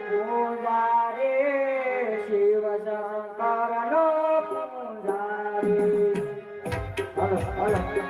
પૂજારે Shiv શંકરનો પૂજારે hello hello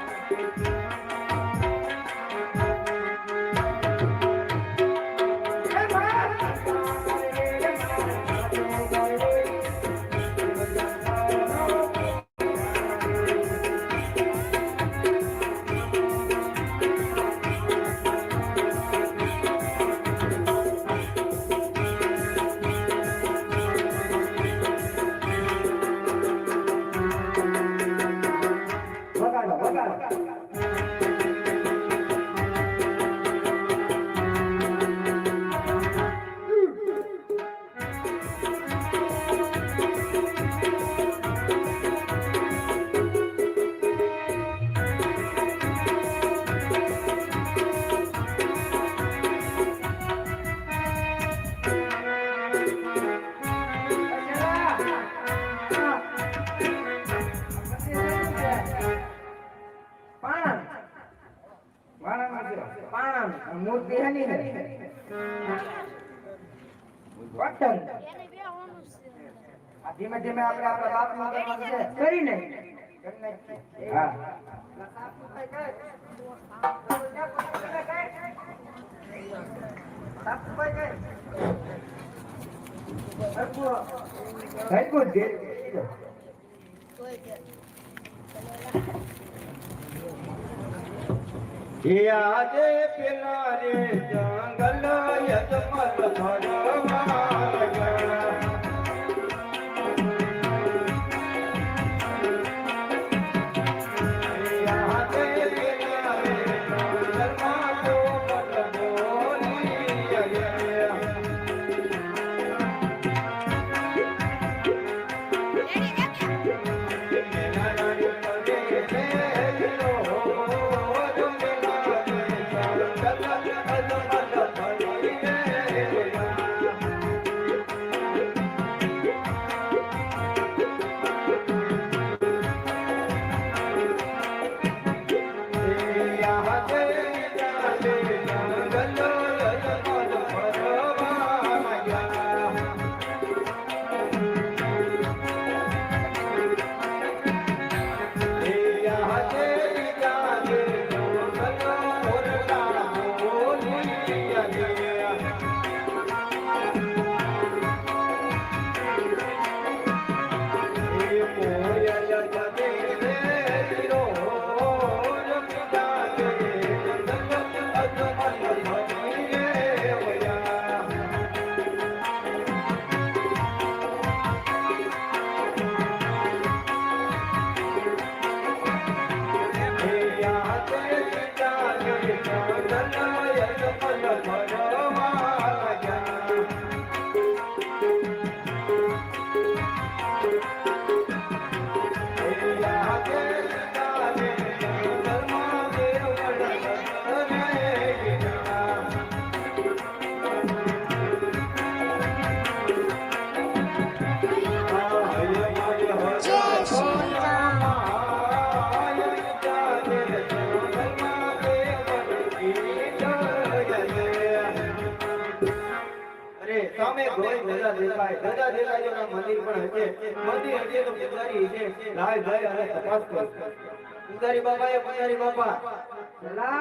મૂર્તિ હની પટન ધીમે ધીમે આપણે આપણા બાપનું કરવાનું છે કરીને હા યાદે પેલા રે જંગલ યજમલ ભરવા મંદિર પણ હશે મંદિર હશે તો પૂજારી છે લાય ભાઈ અને તપાસ કર પૂજારી બાપા એ પૂજારી બાપા ચલા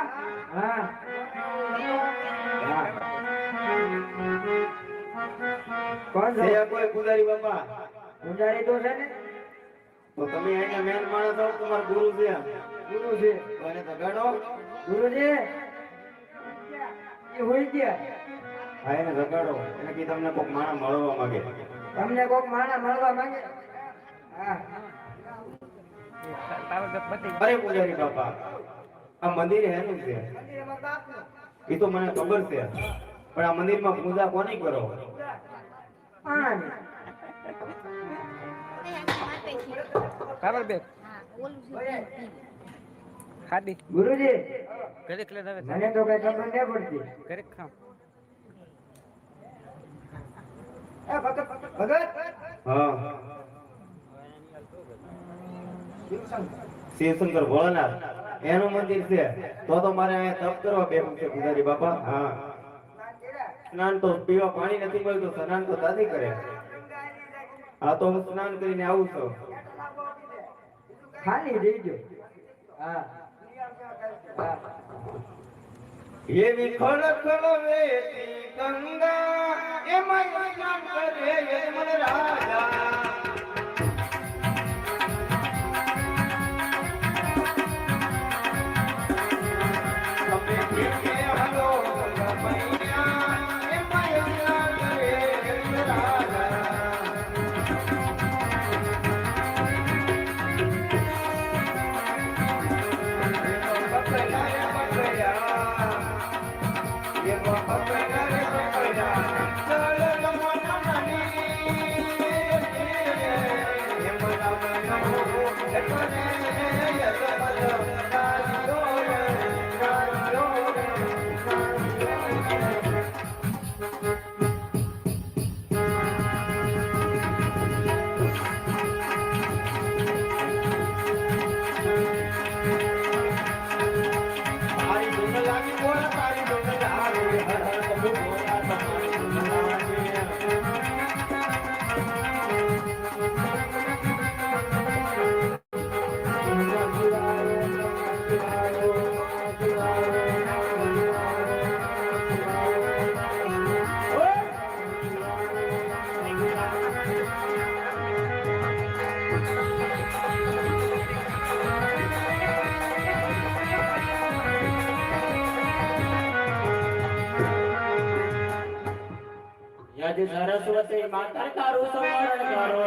હા કોણ છે કોઈ પૂજારી બાપા પૂજારી તો છે ને તો તમે અહીંયા મેન માણસ છો તમારા ગુરુ છે અને તગાડો ગુરુજી એ હોય ગયા હા એને રગાડો એને કી તમને કોક માણા મળવા માંગે તમને કોક માણા મળવા માંગે હા અરે પૂજારી બાપા આ મંદિર હેનું છે એ તો મને ખબર છે પણ આ મંદિરમાં પૂજા કોની કરો ખબર બે ખાડી ગુરુજી ઘરે લે આવે મને તો કઈ ખબર ન પડતી ઘરે ખાવ એ ભગત હા શિવશંકર ભોળાનાથ એનું મંદિર છે તો મારે અહીંયા તપ કરવા બેઠું છે પૂજારી બાપા હા સ્નાન તો પીવા પાણી નથી મળતું, સ્નાન તો દાદી કરે. હા તો હું સ્નાન કરીને આવું છું. ખાલી દેજો. હા હા એવી ખળખળ વેતી ગંગા એમાં સ્નાન કરે યમન રાજા. તમે કે હલો ગમૈયા એમાં સ્નાન કરે યમન રાજા. યદિ સરસ્વતી માતા તારું સ્મરણ કરો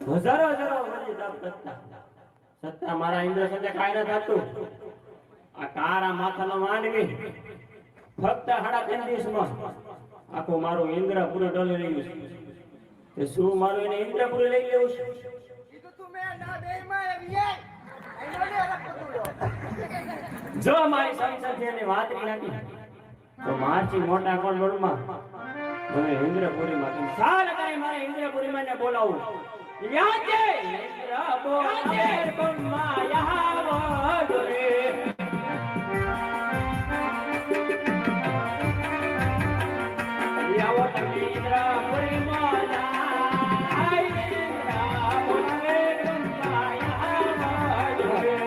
હજારો હજારો વર્ષ તપ કરતા છતાં મારા ઇન્દ્ર સાથે કાંઈ ન થતું. આ તારા માથાનો માનવી ફક્ત 3.5 દિવસમાં આખું મારું ઇન્દ્રપુર ડોલી રહ્યું છે. તે શું મારું એને ઇન્દ્રપુર લઈ લેવું છે? કીધું તું મેં ના દેહમાં આવી જાય. એનો ને અલગ પકડ્યો. જો મારી સંસદ એની વાત નાખી તો મારથી મોટા કોણ બોલમાં મને ઇન્દ્રપુરીમાં સાલ કરી મારે ઇન્દ્રપુરીમાં ને બોલાવું. યાદ છે ઇન્દ્ર બોલાવે બ્રહ્મા યહાવ રે. આવો તમે ઇન્દ્રપુરીમાં જાય. ઇન્દ્ર બોલાવે બ્રહ્મા યહાવ રે.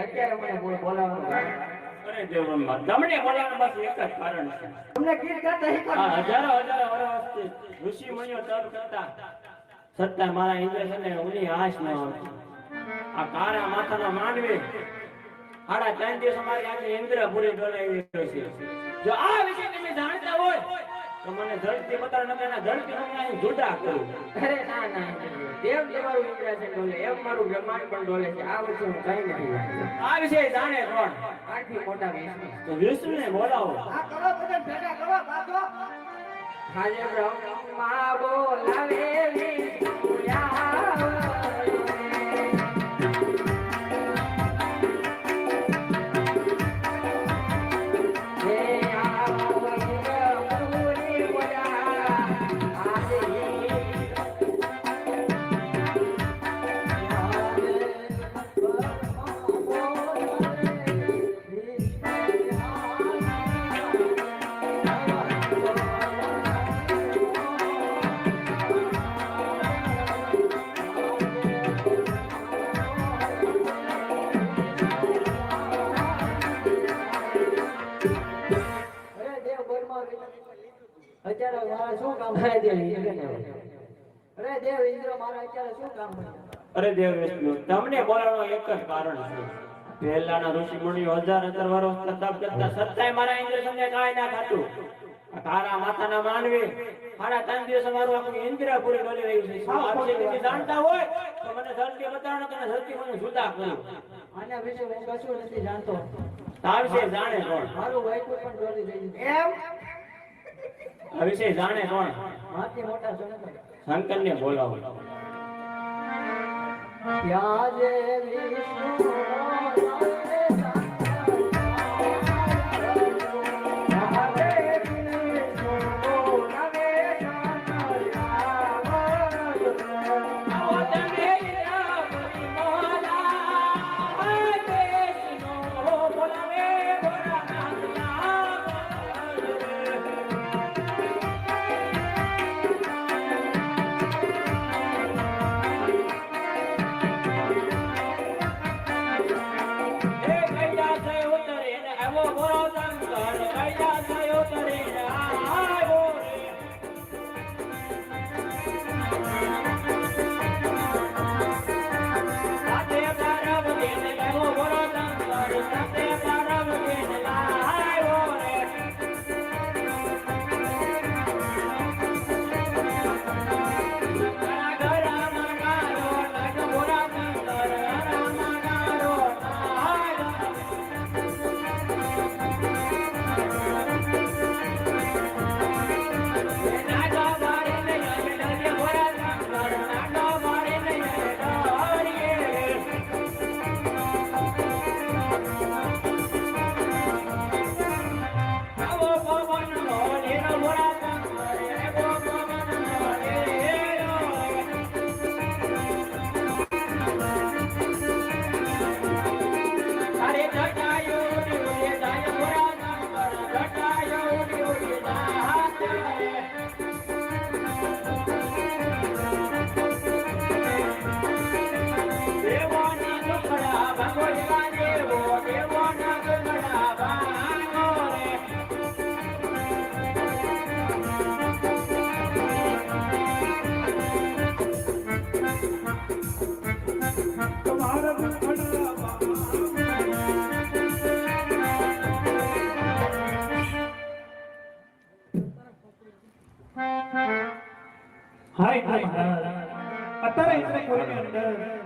અત્યારે મને બોલાવવાનું. અરે દેવબ્રહ્મા, તમને બોલાવવાનું બસ એક જ કારણ છે. તમને ગીત ગાતા શીખવાડો. આ હજારો હજારો વર્ષથી ઋષિ મુનિઓ તપ કરતા છતાં મારા ઇન્દ્ર છે ને ઉની આશ ન આવતી. આ કાળા માથાનો માનવી 3.5 દિવસ મારી આખી ઇન્દ્રપુરી ડોલાવી રહ્યો છે. જો આ વિશે તમે જાણતા હોય તો મને ધરતી બતાવો, નકર એના ધરતી હું અહીં જુદા કરું. અરે ના ના દેવ તમારું ઇન્દ્રાસન ડોલે એમ મારું બ્રહ્માંડ પણ ડોલે છે. આ વચ્ચે હું કઈ નથી વાંચતો. આ વિશે જાણે કોણ? આથી મોટા વિષ્ણુ. તો વિષ્ણુને બોલાવો. આ કરો બધા ભેગા કરો બાતો. આજે બ્રહ્મા બોલાવે વિષ્ણુ યાવ. હે આવો ઇન્દ્રપુરી બોલા આજે અત્યારે મારા શું કામ છે? અરે દેવ ઇન્દ્ર મારા અત્યારે શું કામ છે? અરે દેવ વિષ્ણુ, તમને બોલાવવાનું એક જ કારણ છે. પહેલાના ઋષિ મુનિઓ 1000 વર્ષ તપ કરતા છતાંય મારા ઇન્દ્ર સંગે કાંઈ ના થતું. આ તારા માથાના માનવી 3.5 દિવસ મારું આખું ઇન્દ્રપુરી ડોલી રહ્યું છે. શું આ વિશે તમે જાણતા હોય તો મને ધરતી બતાવો, કે ધરતી મને જુદા કરો. આના વિશે હું કશું નથી જાણતો. આ વિશે જાણે કોણ? મારું વૈકુંઠ પણ ડોલી રહ્યું છે. એમ આ વિશે જાણે કોણ? માથી મોટા શંકર. શંકરને બોલાવો. ત્યાં જે વિષ્ણુ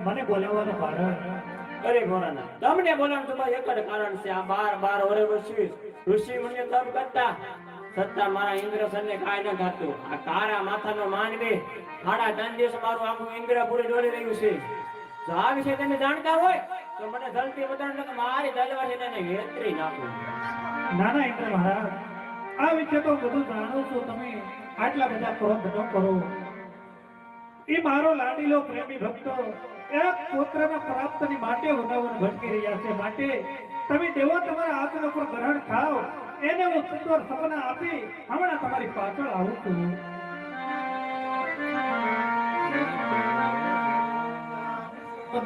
મને બોલાવવાનું કારણ અરે ભોળાનાથ, તમને બોલાવવાનું તમારું એક જ કારણ છે. આ 12 વર્ષ ઋષિ મુનિઓ તપ કરતા છતાં મારા ઇન્દ્રસનને કાંઈ ન થતું. આ કારા માથાનો માનવી 3.5 દિવસ મારું આખું ઇન્દ્રપુરી દોડી રહ્યું છે. જો આ વિશે તમે જાણતા હોય તો મને જલ્દી બતાવો કે મારી તલવારથી તેને વેતરી નાખું. નાના ઇન્દ્ર મહારાજ, આ વિશે તો બધું જાણો છો તમે, આટલા બધા ક્રોધ ન કરો. એ મારો લાડીલો પ્રેમી ભક્ત એક પુત્રના પ્રાપ્તિની માટે વૃંદાવન ભટકી રહ્યા છે. માટે તમે દેવો તમારા હાથનો પર ગ્રહણ ખાઓ, એને હું સુંદર સપના આપી હમણાં તમારી પાછળ આવું છું.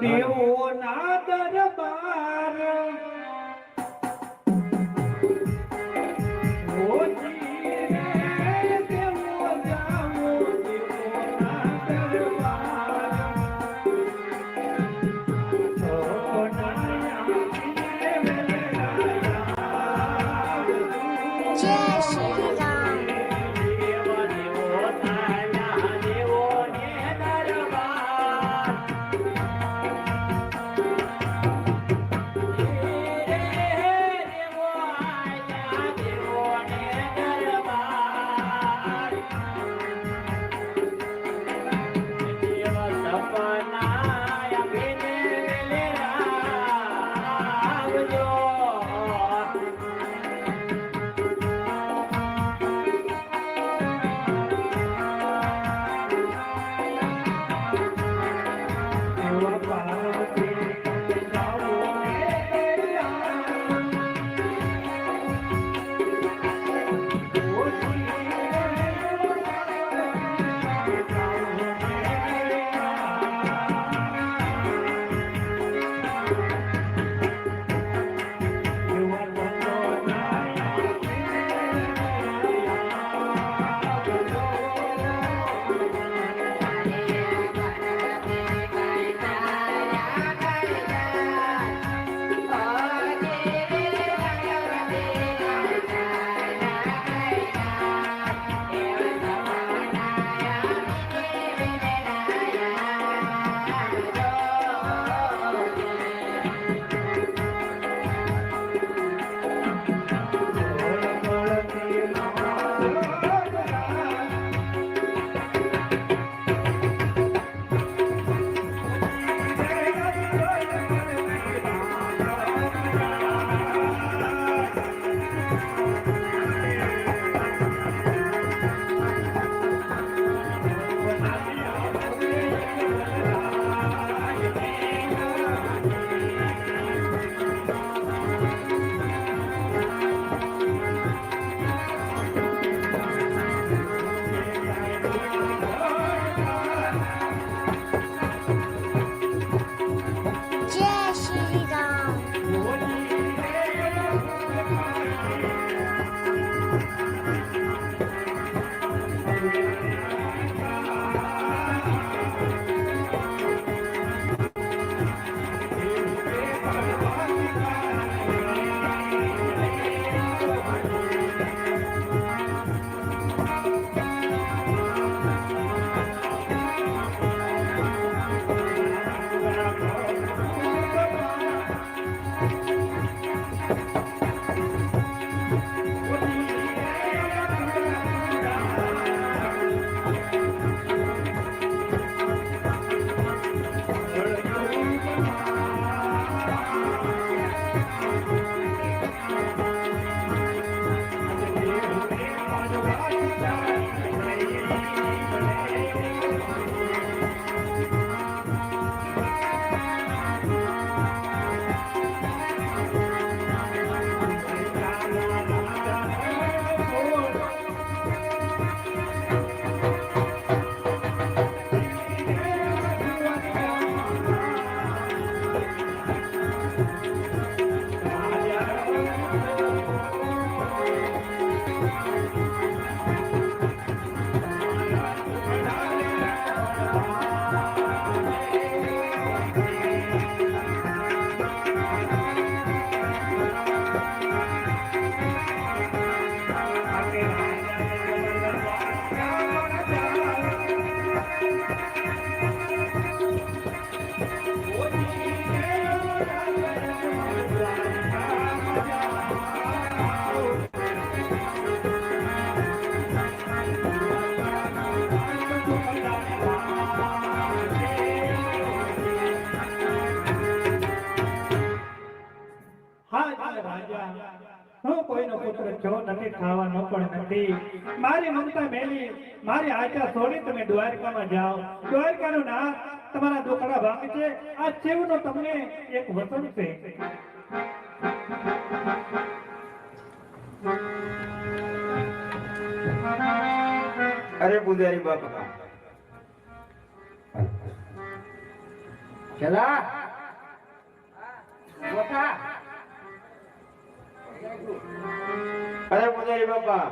દેવો ના દરબાર હા જી રાજા, હું કોઈનો પુત્ર છો નથી, ખાવાનો પણ નથી. મારી મમતા મેલી, મારી આશા છોડી તમે દ્વારકામાં જાઓ. દ્વારકાનું નામ તમારા દુખડા ભાંગે છે. આ શિવનો તમને એક વચન છે. અરે પૂજારી બાપા, ચલા ગોઠા અરે પૂજારી બાપા,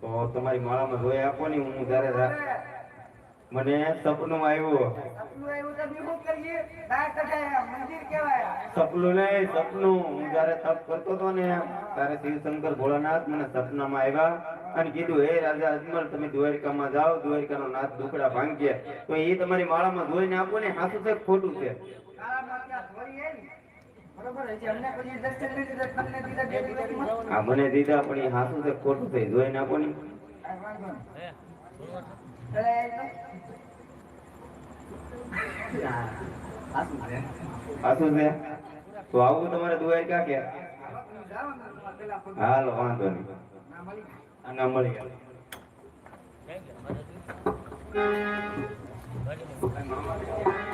તો તમારી માળામાં જોઈ આપો ને. હું ત્યારે મને સપનું આવ્યું. સપનું આવ્યું તો બીજું કરીએ. દાળ કઢાય મંદિર કહેવાય. સપનું નહીં, સપનું. હું જયારે તપ કરતો હતો ને ત્યારે શિવશંકર ભોળાનાથ મને સપનામાં આવ્યા અને કીધું, હે રાજા અજમલ, તમે દ્વારકામાં જાઓ, દ્વારકાનો નાથ દુખડા ભાંગીએ. તો એ તમારી માળામાં જોઈને આપો ને. સાચું છે કે ખોટું છે? તારામાં ત્યાં થોડી આવી. બરોબર છે. અમને કોઈ દર્શન નથી દીધા, તમને દીધા બે દિવસમાં. આ મને દીધા, પણ એ સાચું છે કે ખોટું છે? જોઈને આપો ને. આ વાંધો નહીં. ચલે એ તો. સાચું છે? તો આવું તમારે દ્વારકા કે? જાઓ ને, પેલા પગ હાલો, વાંધો નહીં. ના મળી. ના મળી ગયા. Thank you.